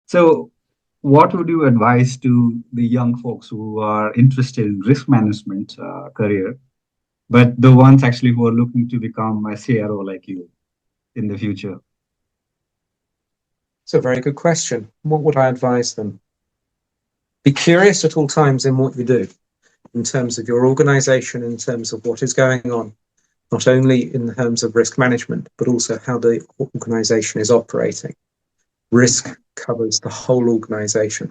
So, what would you advise to the young folks who are interested in risk management career, but the ones actually who are looking to become a CRO like you in the future? It's a very good question. What would I advise them? Be curious at all times in what you do, in terms of your organization, in terms of what is going on, not only in terms of risk management, but also how the organization is operating. Okay. Risk covers the whole organization,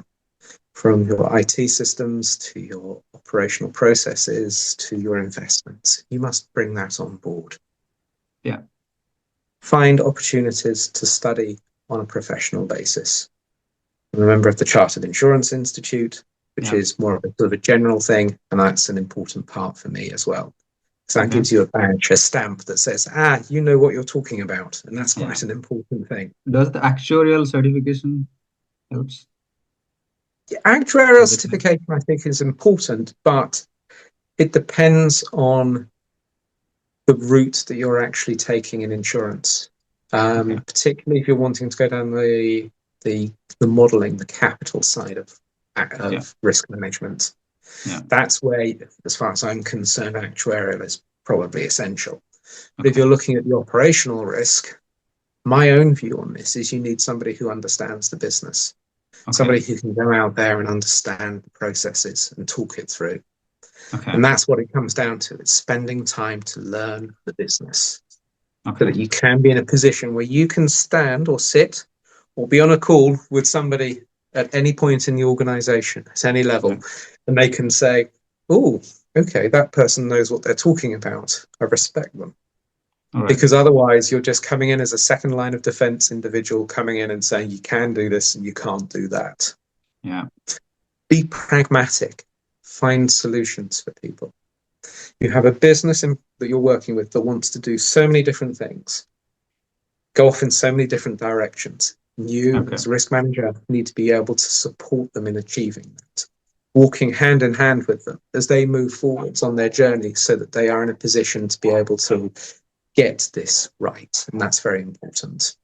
from your IT systems to your operational processes to your investments. You must bring that on board. Yeah. Find opportunities to study on a professional basis. I'm a member of the Chartered Insurance Institute, which Yeah. is more of a sort of a general thing, and that's an important part for me as well. So that Okay. gives you a badge, a stamp that says, you know what you're talking about. And that's Yeah. quite an important thing. Does the actuarial certification helps? The actuarial Does it help? certification, I think, is important, but it depends on the route that you're actually taking in insurance. Okay. Particularly if you're wanting to go down the modeling, the capital side Yeah. of risk management. Yeah. That's where, as far as I'm concerned, actuarial is probably essential. But if Okay. you're looking at the operational risk, my own view on this is you need somebody who understands the business, Okay. somebody who can go out there and understand the processes and talk it through. Okay. And that's what it comes down to. It's spending time to learn the business so Okay. that you can be in a position where you can stand or sit or be on a call with somebody at any point in the organization, at any Yeah. level, and they can say, oh, okay, that person knows what they're talking about. I respect them. All right. Because otherwise, you're just coming in as a second line of defense individual, coming in and saying, you can do this and you can't do that. Yeah. Be pragmatic, find solutions for people. You have a business that you're working with that wants to do so many different things, go off in so many different directions. You, Okay. as a risk manager, need to be able to support them in achieving that, walking hand in hand with them as they move forwards on their journey so that they are in a position to be able to get this right. And that's very important.